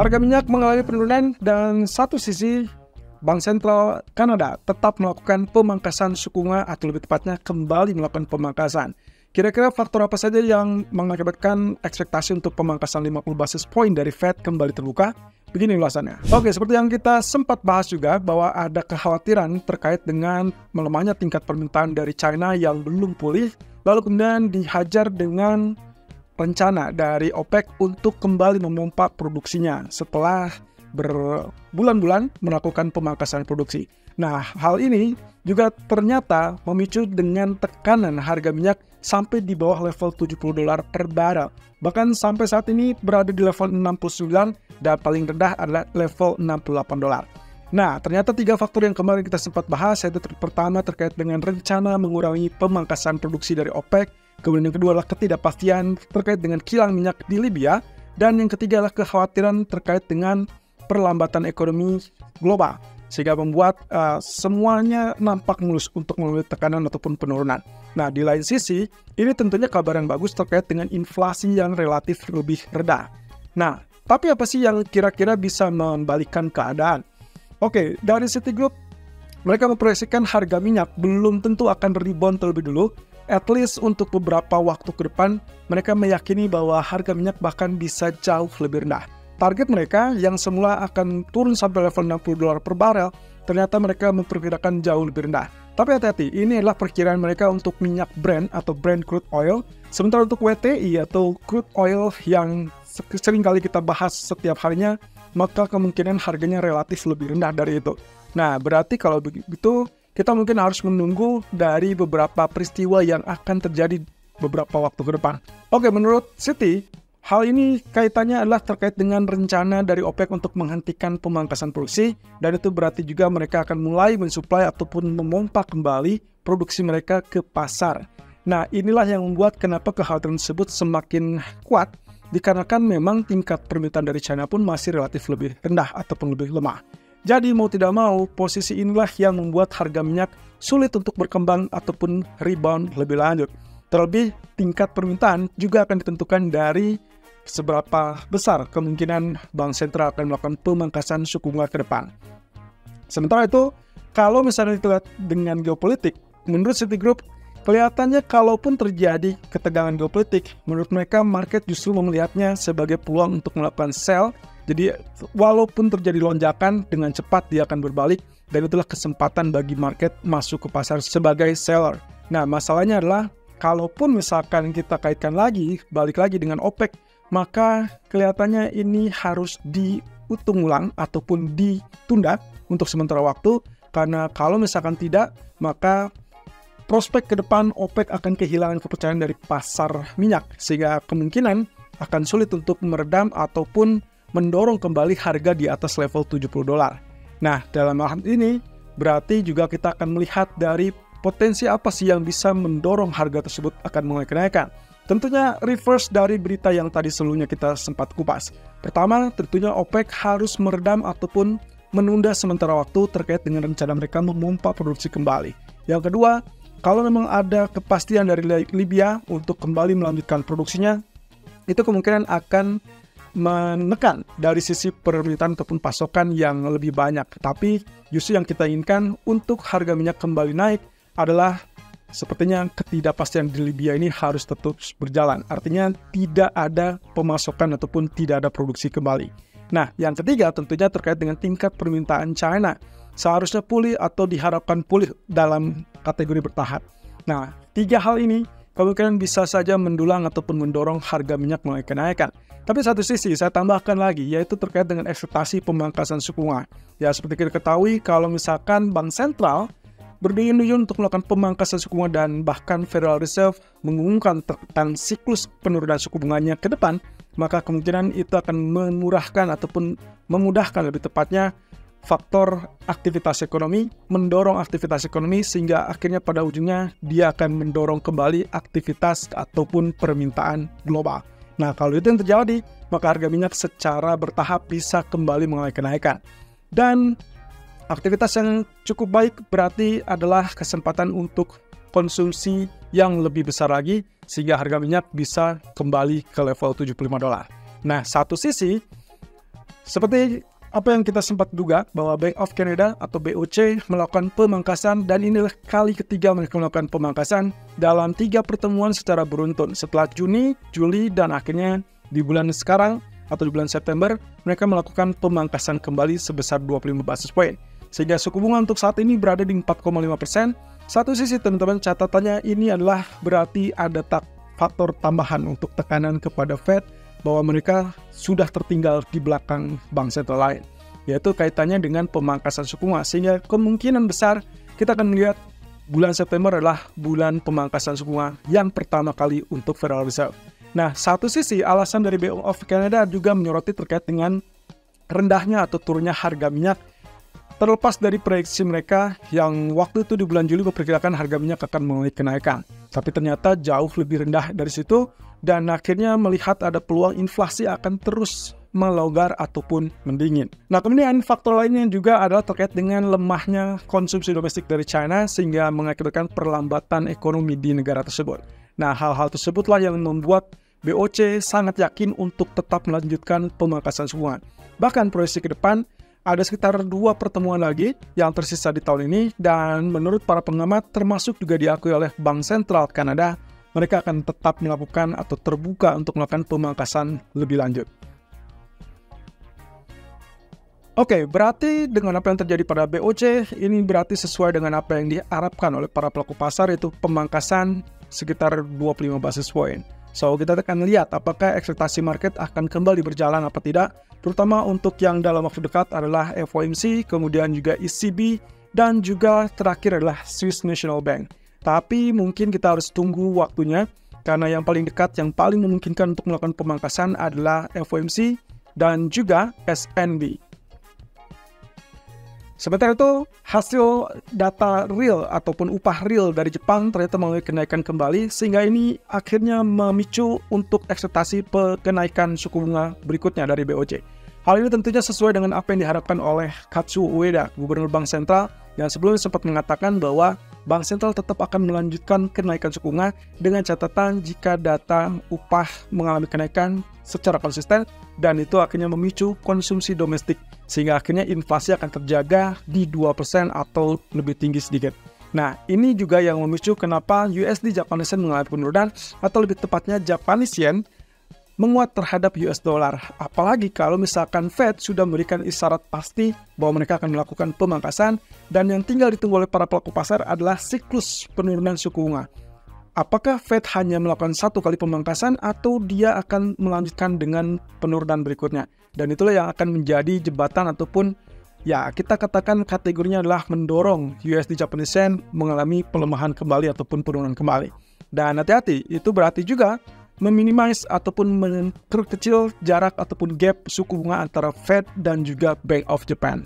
Harga minyak mengalami penurunan dan satu sisi Bank Sentral Kanada tetap melakukan pemangkasan suku bunga atau lebih tepatnya kembali melakukan pemangkasan. Kira-kira faktor apa saja yang mengakibatkan ekspektasi untuk pemangkasan 50 basis point dari Fed kembali terbuka? Begini ulasannya. Oke, seperti yang kita sempat bahas juga bahwa ada kekhawatiran terkait dengan melemahnya tingkat permintaan dari China yang belum pulih, lalu kemudian dihajar dengan rencana dari OPEC untuk kembali memompa produksinya setelah berbulan-bulan melakukan pemangkasan produksi. Nah, hal ini juga ternyata memicu dengan tekanan harga minyak sampai di bawah level $70 per barel. Bahkan sampai saat ini berada di level 69 dan paling rendah adalah level $68. Nah, ternyata 3 faktor yang kemarin kita sempat bahas, yaitu pertama terkait dengan rencana mengurangi pemangkasan produksi dari OPEC, kemudian yang kedua adalah ketidakpastian terkait dengan kilang minyak di Libya, dan yang ketiga adalah kekhawatiran terkait dengan perlambatan ekonomi global, sehingga membuat semuanya nampak mulus untuk melalui tekanan ataupun penurunan. Nah, di lain sisi, ini tentunya kabar yang bagus terkait dengan inflasi yang relatif lebih rendah. Nah, tapi apa sih yang kira-kira bisa membalikkan keadaan? Oke, dari Citigroup, mereka memproyeksikan harga minyak belum tentu akan rebound terlebih dulu. At least untuk beberapa waktu ke depan, mereka meyakini bahwa harga minyak bahkan bisa jauh lebih rendah. Target mereka yang semula akan turun sampai level $60 per barel, ternyata mereka memperkirakan jauh lebih rendah. Tapi hati-hati, ini adalah perkiraan mereka untuk minyak Brent atau Brent crude oil. Sementara untuk WTI atau crude oil yang sering kali kita bahas setiap harinya, maka kemungkinan harganya relatif lebih rendah dari itu. Nah, berarti kalau begitu, kita mungkin harus menunggu dari beberapa peristiwa yang akan terjadi beberapa waktu ke depan. Oke, menurut Citi, hal ini kaitannya adalah terkait dengan rencana dari OPEC untuk menghentikan pemangkasan produksi, dan itu berarti juga mereka akan mulai mensuplai ataupun memompa kembali produksi mereka ke pasar. Nah, inilah yang membuat kenapa kekhawatiran tersebut semakin kuat, dikarenakan memang tingkat permintaan dari China pun masih relatif lebih rendah ataupun lebih lemah. Jadi mau tidak mau, posisi inilah yang membuat harga minyak sulit untuk berkembang ataupun rebound lebih lanjut. Terlebih, tingkat permintaan juga akan ditentukan dari seberapa besar kemungkinan Bank Sentral akan melakukan pemangkasan suku bunga ke depan. Sementara itu, kalau misalnya dilihat dengan geopolitik, menurut Citigroup, kelihatannya kalaupun terjadi ketegangan geopolitik, menurut mereka market justru melihatnya sebagai peluang untuk melakukan sell. Jadi walaupun terjadi lonjakan, dengan cepat dia akan berbalik, dan itulah kesempatan bagi market masuk ke pasar sebagai seller. Nah, masalahnya adalah kalaupun misalkan kita kaitkan lagi, balik lagi dengan OPEC, maka kelihatannya ini harus dihitung ulang ataupun ditunda untuk sementara waktu, karena kalau misalkan tidak, maka prospek ke depan OPEC akan kehilangan kepercayaan dari pasar minyak, sehingga kemungkinan akan sulit untuk meredam ataupun mendorong kembali harga di atas level $70. Nah, dalam hal ini berarti juga kita akan melihat dari potensi apa sih yang bisa mendorong harga tersebut akan mulai kenaikan. Tentunya reverse dari berita yang tadi sebelumnya kita sempat kupas. Pertama, tentunya OPEC harus meredam ataupun menunda sementara waktu terkait dengan rencana mereka memompa produksi kembali. Yang kedua, kalau memang ada kepastian dari Libya untuk kembali melanjutkan produksinya, itu kemungkinan akan menekan dari sisi permintaan ataupun pasokan yang lebih banyak. Tapi justru yang kita inginkan untuk harga minyak kembali naik adalah sepertinya ketidakpastian di Libya ini harus tetap berjalan. Artinya tidak ada pemasokan ataupun tidak ada produksi kembali. Nah, yang ketiga tentunya terkait dengan tingkat permintaan China. Seharusnya pulih atau diharapkan pulih dalam kategori bertahap. Nah, 3 hal ini kemungkinan bisa saja mendulang ataupun mendorong harga minyak mulai kenaikan. Tapi satu sisi saya tambahkan lagi, yaitu terkait dengan ekspektasi pemangkasan suku bunga. Ya, seperti kita ketahui, kalau misalkan Bank Sentral berduyun-duyun untuk melakukan pemangkasan suku bunga dan bahkan Federal Reserve mengumumkan tentang siklus penurunan suku bunganya ke depan, maka kemungkinan itu akan memurahkan ataupun memudahkan lebih tepatnya faktor aktivitas ekonomi, mendorong aktivitas ekonomi sehingga akhirnya pada ujungnya dia akan mendorong kembali aktivitas ataupun permintaan global. Nah, kalau itu yang terjadi, maka harga minyak secara bertahap bisa kembali mengalami kenaikan. Dan aktivitas yang cukup baik berarti adalah kesempatan untuk konsumsi yang lebih besar lagi sehingga harga minyak bisa kembali ke level $75. Nah, satu sisi Seperti apa yang kita sempat duga bahwa Bank of Canada atau BOC melakukan pemangkasan, dan inilah kali ketiga mereka melakukan pemangkasan dalam 3 pertemuan secara beruntun setelah Juni, Juli, dan akhirnya di bulan sekarang atau di bulan September mereka melakukan pemangkasan kembali sebesar 25 basis point. Sehingga suku bunga untuk saat ini berada di 4,5%. Satu sisi teman-teman catatannya ini adalah berarti ada faktor tambahan untuk tekanan kepada Fed bahwa mereka sudah tertinggal di belakang bank sentral lain, yaitu kaitannya dengan pemangkasan suku bunga. Sehingga kemungkinan besar kita akan melihat bulan September adalah bulan pemangkasan suku bunga yang pertama kali untuk Federal Reserve. Nah, satu sisi alasan dari Bank of Canada juga menyoroti terkait dengan rendahnya atau turunnya harga minyak, terlepas dari prediksi mereka yang waktu itu di bulan Juli memperkirakan harga minyak akan mulai kenaikan. Tapi ternyata jauh lebih rendah dari situ, dan akhirnya melihat ada peluang inflasi akan terus melonggar ataupun mendingin. Nah, kemudian faktor lainnya juga adalah terkait dengan lemahnya konsumsi domestik dari China sehingga mengakibatkan perlambatan ekonomi di negara tersebut. Nah, hal-hal tersebutlah yang membuat BOC sangat yakin untuk tetap melanjutkan pemangkasan suku bunga. Bahkan proyeksi ke depan ada sekitar 2 pertemuan lagi yang tersisa di tahun ini, dan menurut para pengamat termasuk juga diakui oleh Bank Sentral Kanada, mereka akan tetap melakukan atau terbuka untuk melakukan pemangkasan lebih lanjut. Oke, berarti dengan apa yang terjadi pada BOC, ini berarti sesuai dengan apa yang diharapkan oleh para pelaku pasar, yaitu pemangkasan sekitar 25 basis point. So, kita akan lihat apakah ekspektasi market akan kembali berjalan apa tidak, terutama untuk yang dalam waktu dekat adalah FOMC, kemudian juga ECB, dan juga terakhir adalah Swiss National Bank. Tapi mungkin kita harus tunggu waktunya, karena yang paling dekat, yang paling memungkinkan untuk melakukan pemangkasan adalah FOMC dan juga SNB. Sementara itu, hasil data real ataupun upah real dari Jepang ternyata mengalami kenaikan kembali, sehingga ini akhirnya memicu untuk ekspektasi kenaikan suku bunga berikutnya dari BOC. Hal ini tentunya sesuai dengan apa yang diharapkan oleh Kazuo Ueda, Gubernur Bank Sentral, yang sebelumnya sempat mengatakan bahwa Bank Sentral tetap akan melanjutkan kenaikan suku bunga dengan catatan jika data upah mengalami kenaikan secara konsisten, dan itu akhirnya memicu konsumsi domestik, sehingga akhirnya inflasi akan terjaga di 2% atau lebih tinggi sedikit. Nah, ini juga yang memicu kenapa USD Japanese Yen mengalami penurunan, atau lebih tepatnya Japanese Yen menguat terhadap US dollar. Apalagi kalau misalkan Fed sudah memberikan isyarat pasti bahwa mereka akan melakukan pemangkasan, dan yang tinggal ditunggu oleh para pelaku pasar adalah siklus penurunan suku bunga. Apakah Fed hanya melakukan 1 kali pemangkasan atau dia akan melanjutkan dengan penurunan berikutnya? Dan itulah yang akan menjadi jembatan ataupun ya kita katakan kategorinya adalah mendorong USD Japanese Yen mengalami pelemahan kembali ataupun penurunan kembali. Dan hati-hati, itu berarti juga meminimize ataupun memperkecil jarak ataupun gap suku bunga antara Fed dan juga Bank of Japan.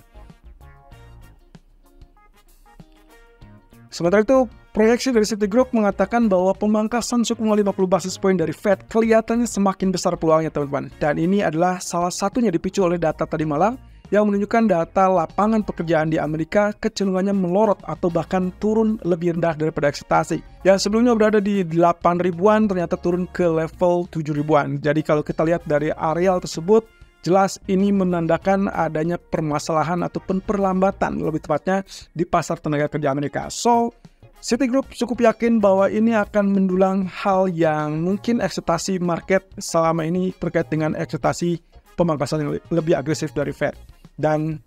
Sementara itu, proyeksi dari Citigroup mengatakan bahwa pemangkasan suku bunga 50 basis point dari Fed kelihatannya semakin besar peluangnya, teman-teman. Dan ini adalah salah satunya dipicu oleh data tadi malam yang menunjukkan data lapangan pekerjaan di Amerika kecenderungannya melorot atau bahkan turun lebih rendah daripada ekspektasi. Yang sebelumnya berada di 8 ribuan ternyata turun ke level 7 ribuan. Jadi kalau kita lihat dari areal tersebut, jelas ini menandakan adanya permasalahan ataupun perlambatan lebih tepatnya di pasar tenaga kerja Amerika. So, Citigroup cukup yakin bahwa ini akan mendulang hal yang mungkin ekspektasi market selama ini terkait dengan ekspektasi pemangkasan yang lebih agresif dari Fed. Dan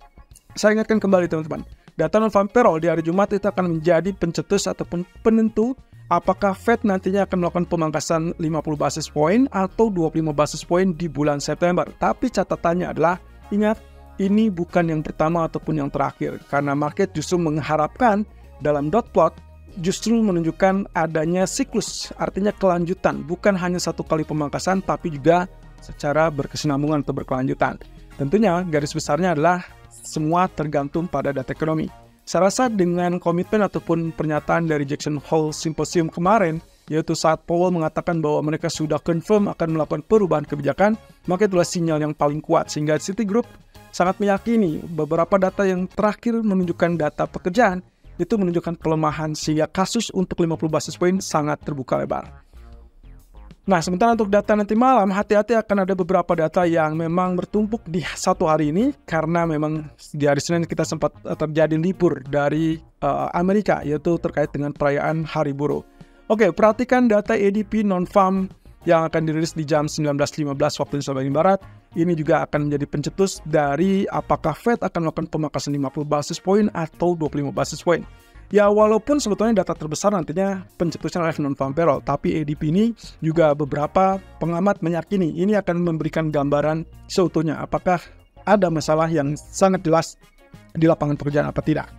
saya ingatkan kembali teman-teman, data non-farm payroll di hari Jumat itu akan menjadi pencetus ataupun penentu apakah Fed nantinya akan melakukan pemangkasan 50 basis point atau 25 basis point di bulan September. Tapi catatannya adalah, ingat, ini bukan yang pertama ataupun yang terakhir, karena market justru mengharapkan dalam dot plot justru menunjukkan adanya siklus, artinya kelanjutan, bukan hanya 1 kali pemangkasan tapi juga secara berkesinambungan atau berkelanjutan. Tentunya garis besarnya adalah semua tergantung pada data ekonomi. Saya rasa dengan komitmen ataupun pernyataan dari Jackson Hole Symposium kemarin, yaitu saat Powell mengatakan bahwa mereka sudah confirm akan melakukan perubahan kebijakan, maka itulah sinyal yang paling kuat sehingga Citigroup sangat meyakini beberapa data yang terakhir menunjukkan data pekerjaan itu menunjukkan pelemahan, sehingga kasus untuk 50 basis point sangat terbuka lebar. Nah, sementara untuk data nanti malam, hati-hati akan ada beberapa data yang memang bertumpuk di satu hari ini karena memang di hari Senin kita sempat terjadi libur dari Amerika, yaitu terkait dengan perayaan Hari Buruh. Oke, perhatikan data ADP non-farm yang akan dirilis di jam 19.15 waktu Indonesia bagian Barat. Ini juga akan menjadi pencetus dari apakah Fed akan melakukan pemangkasan 50 basis point atau 25 basis point. Ya, walaupun sebetulnya data terbesar nantinya pencetusnya adalah non-farm payroll, tapi ADP ini juga beberapa pengamat meyakini ini akan memberikan gambaran seutuhnya apakah ada masalah yang sangat jelas di lapangan pekerjaan apa tidak.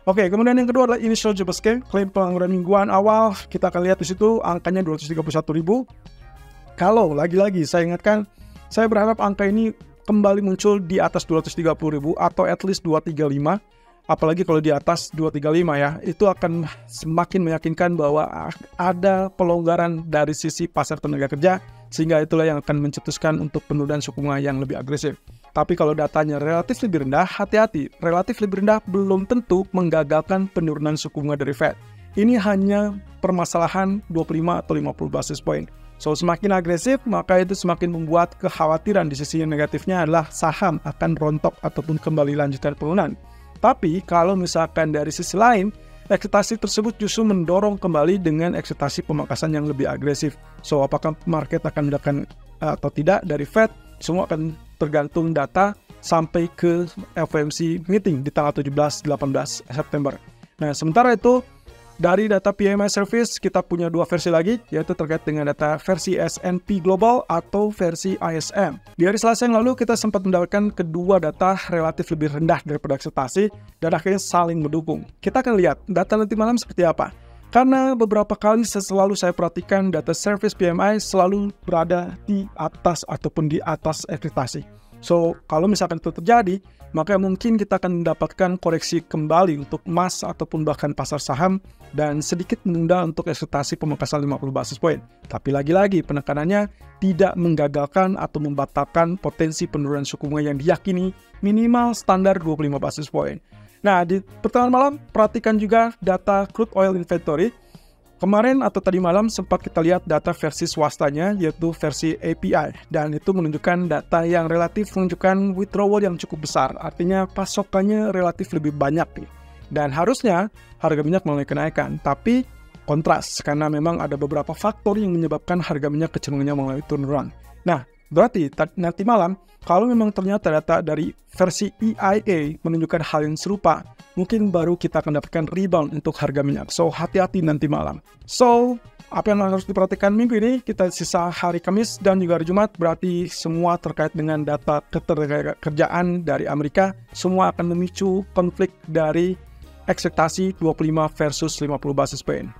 Oke, kemudian yang kedua adalah initial jobs claim pengangguran mingguan awal. Kita akan lihat di situ angkanya 231.000. Kalau lagi-lagi saya ingatkan, saya berharap angka ini kembali muncul di atas 230.000 atau at least 235. Apalagi kalau di atas 235 ya, itu akan semakin meyakinkan bahwa ada pelonggaran dari sisi pasar tenaga kerja, sehingga itulah yang akan mencetuskan untuk penurunan suku bunga yang lebih agresif. Tapi kalau datanya relatif lebih rendah, hati-hati, relatif lebih rendah belum tentu menggagalkan penurunan suku bunga dari Fed. Ini hanya permasalahan 25 atau 50 basis point. So, semakin agresif, maka itu semakin membuat kekhawatiran di sisi yang negatifnya adalah saham akan rontok ataupun kembali lanjutkan penurunan. Tapi kalau misalkan dari sisi lain, ekspektasi tersebut justru mendorong kembali dengan ekspektasi pemangkasan yang lebih agresif. So, apakah market akan melakukan atau tidak dari Fed, semua akan tergantung data sampai ke FOMC meeting di tanggal 17-18 September. Nah, sementara itu, dari data PMI Service, kita punya dua versi lagi, yaitu terkait dengan data versi S&P Global atau versi ISM. Di hari Selasa yang lalu, kita sempat mendapatkan kedua data relatif lebih rendah daripada ekspektasi, dan akhirnya saling mendukung. Kita akan lihat data nanti malam seperti apa. Karena beberapa kali selalu saya perhatikan data service PMI selalu berada di atas ataupun di atas ekspektasi. So, kalau misalkan itu terjadi, maka mungkin kita akan mendapatkan koreksi kembali untuk emas ataupun bahkan pasar saham dan sedikit menunda untuk ekspektasi pemangkasan 50 basis point. Tapi lagi-lagi penekanannya tidak menggagalkan atau membatalkan potensi penurunan suku bunga yang diyakini minimal standar 25 basis point. Nah, di pertengahan malam perhatikan juga data crude oil inventory. Kemarin atau tadi malam sempat kita lihat data versi swastanya, yaitu versi API. Dan itu menunjukkan data yang relatif menunjukkan withdrawal yang cukup besar. Artinya pasokannya relatif lebih banyak nih. Dan harusnya harga minyak mulai kenaikan. Tapi kontras, karena memang ada beberapa faktor yang menyebabkan harga minyak kecenderungannya mulai turun. Nah, berarti nanti malam, kalau memang ternyata data dari versi EIA menunjukkan hal yang serupa, mungkin baru kita akan dapatkan rebound untuk harga minyak. So, hati-hati nanti malam. So, apa yang harus diperhatikan minggu ini, kita sisa hari Kamis dan juga hari Jumat, berarti semua terkait dengan data keterkerjaan dari Amerika, semua akan memicu konflik dari ekspektasi 25 versus 50 basis point.